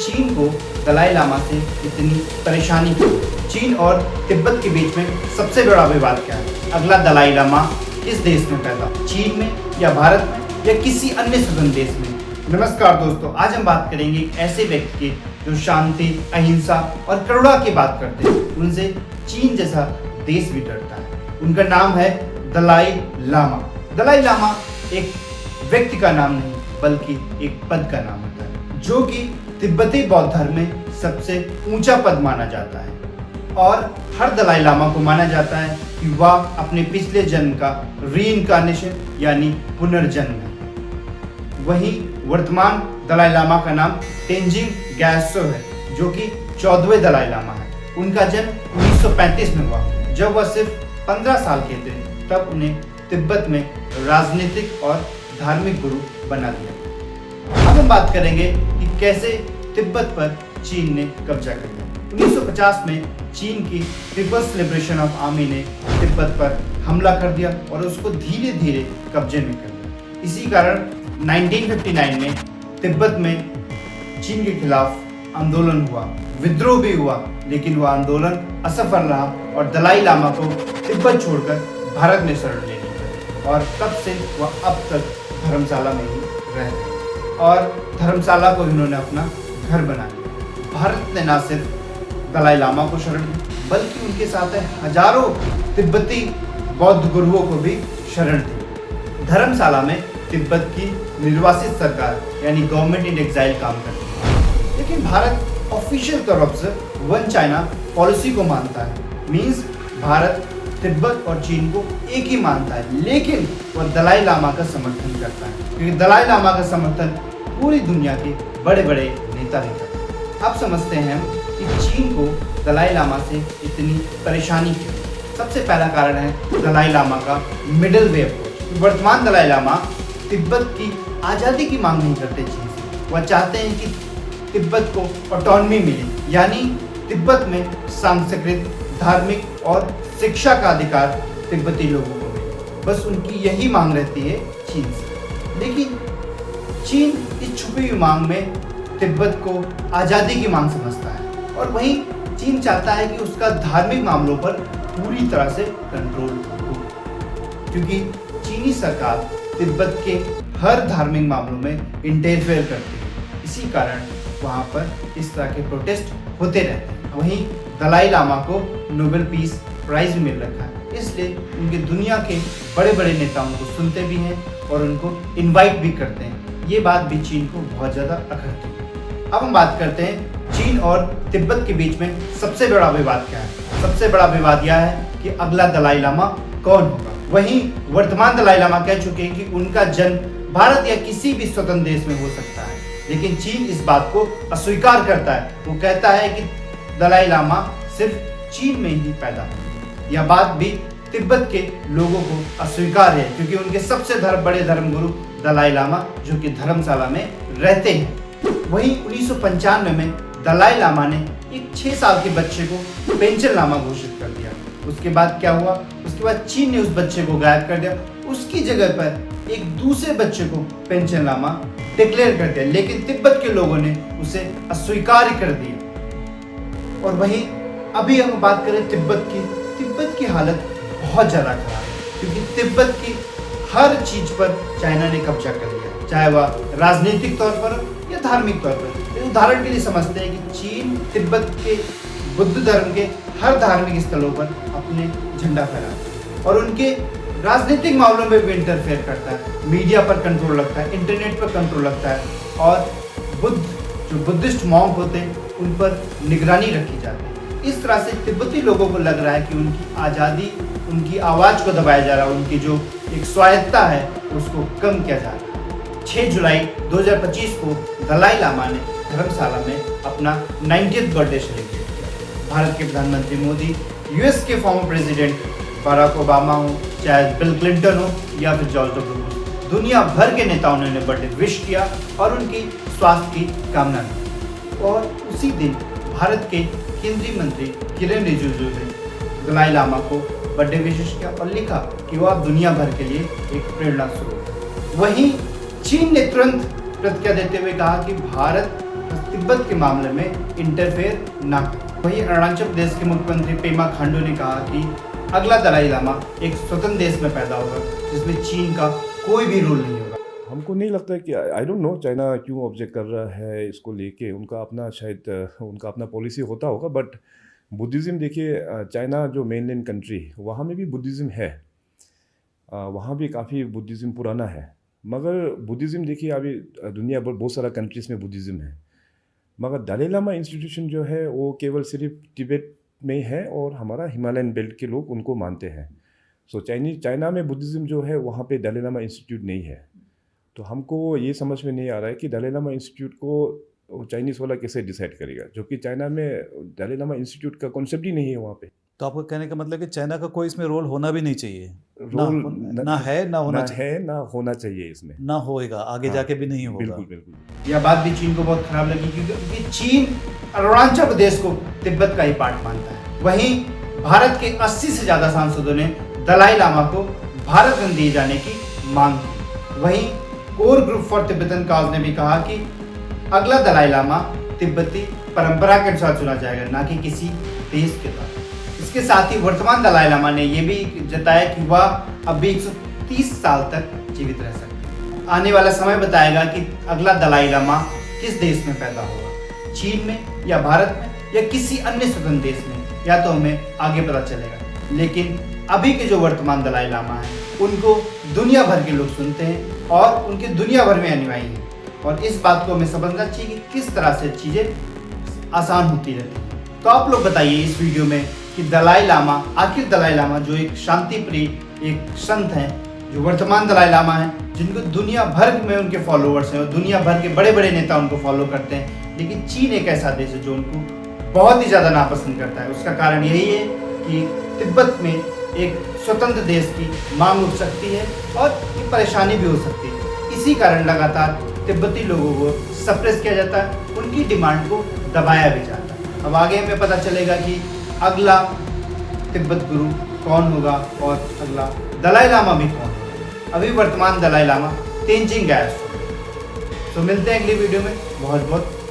चीन को दलाई लामा से इतनी परेशानी क्यों? चीन और तिब्बत के बीच में सबसे बड़ा विवाद क्या है? अगला दलाई लामा किस देश में पैदा, चीन में या भारत में या किसी अन्य स्वतंत्र देश में? नमस्कार दोस्तों, आज हम बात करेंगे एक ऐसे व्यक्ति की जो शांति, अहिंसा और करुणा की बात करते हैं। उनसे चीन जैसा देश भी डरता है। उनका नाम है दलाई लामा। दलाई लामा एक व्यक्ति का नाम नहीं बल्कि एक पद का नाम होता है, जो कि तिब्बती बौद्ध धर्म में सबसे ऊंचा पद माना जाता है। और हर दलाई लामा को माना जाता है कि वह अपने पिछले जन्म का रीइंकार्नेशन यानी पुनर्जन्म है। वहीं वर्तमान दलाई लामा का नाम तेंजिंग ग्यात्सो है, जो कि 14वें दलाई लामा है। उनका जन्म 1935 में हुआ, जब वह सिर्फ 15 साल के थे। तब उन्हें तिब्बत में राजनीतिक और धार्मिक गुरु बना दिया। अब हम बात करेंगे कि कैसे तिब्बत पर चीन ने कब्जा कर लिया। 1950 में चीन की पीपल्स लिबरेशन ऑफ आर्मी ने तिब्बत पर हमला कर दिया और उसको धीरे धीरे कब्जे में कर लिया। इसी कारण 1959 में तिब्बत में चीन के खिलाफ आंदोलन हुआ, विद्रोह भी हुआ, लेकिन वह आंदोलन असफल रहा और दलाई लामा को तिब्बत छोड़कर भारत में शरण लेनी पड़ी। और तब से वह अब तक धर्मशाला में ही रह रहे और धर्मशाला को इन्होंने अपना घर बना लिया। भारत ने न सिर्फ दलाई लामा को शरण दी, बल्कि उनके साथ हजारों तिब्बती बौद्ध गुरुओं को भी शरण दी। धर्मशाला में तिब्बत की निर्वासित सरकार यानी गवर्नमेंट इन एग्जाइल काम करती है, लेकिन भारत ऑफिशियल तरफ से वन चाइना पॉलिसी को मानता है। मींस भारत तिब्बत और चीन को एक ही मानता है, लेकिन वह दलाई लामा का समर्थन करता है, क्योंकि दलाई लामा का समर्थन पूरी दुनिया के बड़े बड़े नेता भी करते हैं। अब समझते हैं कि चीन को दलाई लामा से इतनी परेशानी क्यों? सबसे पहला कारण है दलाई लामा का मिडिल वे अप्रोच। वर्तमान दलाई लामा तिब्बत की आज़ादी की मांग नहीं करते चीन से। वह चाहते हैं कि तिब्बत को ऑटोनॉमी मिले, यानी तिब्बत में सांस्कृतिक, धार्मिक और शिक्षा का अधिकार तिब्बती लोगों को मिले। बस उनकी यही मांग रहती है चीन से। लेकिन चीन इस छुपी हुई मांग में तिब्बत को आज़ादी की मांग समझता है, और वहीं चीन चाहता है कि उसका धार्मिक मामलों पर पूरी तरह से कंट्रोल हो, क्योंकि चीनी सरकार तिब्बत के हर धार्मिक मामलों में इंटरफेयर करती है। इसी कारण वहाँ पर इस तरह के प्रोटेस्ट होते रहते हैं। वहीं दलाई लामा को नोबेल पीस प्राइज मिल रखा है, इसलिए उनके दुनिया के बड़े बड़े नेताओं को सुनते भी हैं और उनको इनवाइट भी करते हैं। ये बात भी चीन को बहुत ज़्यादा अखरती है। अब हम बात करते हैं चीन और तिब्बत के बीच में सबसे बड़ा विवाद क्या है। सबसे बड़ा विवाद यह है कि अगला दलाई लामा कौन होगा। वहीं वर्तमान दलाई लामा कह चुके हैं कि उनका जन्म भारत या किसी भी स्वतंत्र देश में हो सकता है, लेकिन चीन इस बात को अस्वीकार करता है। वो कहता है कि दलाई लामा सिर्फ चीन में ही पैदा हुए। यह बात भी तिब्बत के लोगों को अस्वीकार है, क्योंकि उनके सबसे बड़े धर्मगुरु दलाई लामा जो कि धर्मशाला में रहते हैं। वहीं 1995 में दलाई लामा ने एक 6 साल के बच्चे को पेंचन लामा घोषित कर दिया। उसके बाद क्या हुआ? उसके बाद चीन ने उस बच्चे को गायब कर दिया। उसकी जगह पर एक दूसरे बच्चे को पेंचन लामा डिक्लेयर कर दिया, लेकिन तिब्बत के लोगों ने उसे अस्वीकार कर दिया। और वहीं अभी हम बात करें तिब्बत की हालत बहुत ज़्यादा खराब है, क्योंकि तिब्बत की हर चीज़ पर चाइना ने कब्जा कर लिया, चाहे वह राजनीतिक तौर पर या धार्मिक तौर पर। उदाहरण के लिए समझते हैं कि चीन तिब्बत के बुद्ध धर्म के हर धार्मिक स्थलों पर अपने झंडा फहराता है और उनके राजनीतिक मामलों में भी इंटरफेयर करता है। मीडिया पर कंट्रोल रखता है, इंटरनेट पर कंट्रोल रखता है, और जो बुद्धिस्ट मॉन्क होते हैं उन पर निगरानी रखी जाती है। इस तरह से तिब्बती लोगों को लग रहा है कि उनकी आज़ादी, उनकी आवाज़ को दबाया जा रहा है, उनकी जो एक स्वायत्ता है उसको कम किया जा रहा है। 6 जुलाई 2025 को दलाई लामा ने धर्मशाला में अपना 90th बर्थडे सेलिब्रेट किया। भारत के प्रधानमंत्री मोदी, यूएस के फॉर्मर प्रेसिडेंट बराक ओबामा हो, चाहे बिल क्लिंटन हो या फिर जॉर्ज डब्ल्यू बुश, दुनिया भर के नेताओं ने उन्हें बर्थडे विश किया और उनकी स्वास्थ्य की कामना की। और उसी दिन भारत के केंद्रीय मंत्री किरेन रिजिजू ने दलाई लामा को बर्थडे विशेष किया और लिखा कि वो अब दुनिया भर के लिए एक प्रेरणा स्रोत है। वहीं चीन ने तुरंत प्रतिक्रिया देते हुए कहा कि भारत तिब्बत के मामले में इंटरफेयर ना करें। वहीं अरुणाचल प्रदेश के मुख्यमंत्री पेमा खांडू ने कहा कि अगला दलाई लामा एक स्वतंत्र देश में पैदा होगा जिसमें चीन का कोई भी रूल नहीं होगा। हमको नहीं लगता कि आई डोंट नो चाइना क्यों ऑब्जेक्ट कर रहा है इसको लेके। उनका अपना शायद उनका अपना पॉलिसी होता होगा। बट बुद्धिज़्म देखिए, चाइना जो मेनलैंड कंट्री वहाँ में भी बुद्धिज़्म है। वहाँ भी काफ़ी बुद्धिज़्म पुराना है। मगर बुद्धिज़्म देखिए अभी दुनिया भर बहुत सारा कंट्रीज़ में बुद्धिज़्म है। मगर दलाई लामा इंस्टीट्यूशन जो है वो केवल सिर्फ तिब्बत में है और हमारा हिमालयन बेल्ट के लोग उनको मानते हैं। सो चाइना में बुद्धिज़्म जो है वहाँ पे दलाई लामा इंस्टीट्यूट नहीं है। तो हमको ये समझ में नहीं आ रहा है कि दलाई लामा इंस्टीट्यूट को चाइनीज़ वाला कैसे डिसाइड करेगा, जो कि चाइना में दलाई लामा इंस्टीट्यूट का कॉन्सेप्ट ही नहीं है वहाँ पे। तो आपका कहने का मतलब कि चाइना का कोई इसमें रोल होना भी नहीं चाहिए। रोल ना है ना होना चाहिए। है ना होना चाहिए इसमें, ना होएगा आगे जाके भी नहीं होगा। बिल्कुल बिल्कुल। यह बात भी चीन को बहुत खराब लगी क्योंकि चीन अरुणाचल प्रदेश को तिब्बत का ही पार्ट मानता है। वहीं भारत के 80 से ज़्यादा सांसदों ने दलाई लामा को भारत रत्न दिए जाने की मांग की। वहीं कोर ग्रुप फॉर तिब्बतन काज ने भी कहा कि अगला दलाई लामा तिब्बती परंपरा के अनुसार चुना जाएगा, ना कि किसी देश के द्वारा। इसके साथ ही वर्तमान दलाई लामा ने यह भी जताया कि वह अब भी 130 साल तक जीवित रह सकते हैं। आने वाला समय बताएगा कि अगला दलाई लामा किस देश में पैदा होगा, चीन में या भारत में या किसी अन्य स्वतंत्र देश में, या तो हमें आगे पता चलेगा। लेकिन अभी के जो वर्तमान दलाई लामा हैं उनको दुनिया भर के लोग सुनते हैं और उनके दुनिया भर में अनुयायी हैं। और इस बात को हमें समझना चाहिए कि किस तरह से चीज़ें आसान होती रहती हैं। तो आप लोग बताइए इस वीडियो में कि दलाई लामा, आखिर दलाई लामा जो एक शांति प्रिय एक संत हैं, जो वर्तमान दलाई लामा हैं, जिनको दुनिया भर में उनके फॉलोअर्स हैं और दुनिया भर के बड़े बड़े नेता उनको फॉलो करते हैं, लेकिन चीन एक ऐसा देश है जो उनको बहुत ही ज़्यादा नापसंद करता है। उसका कारण यही है कि तिब्बत में एक स्वतंत्र देश की मांग उठ सकती है और ये परेशानी भी हो सकती है। इसी कारण लगातार तिब्बती लोगों को सप्रेस किया जाता है, उनकी डिमांड को दबाया भी जाता है। अब आगे हमें पता चलेगा कि अगला तिब्बत गुरु कौन होगा और अगला दलाई लामा भी कौन होगा। अभी वर्तमान दलाई लामा तेंजिंग गायब। तो मिलते हैं अगली वीडियो में। बहुत बहुत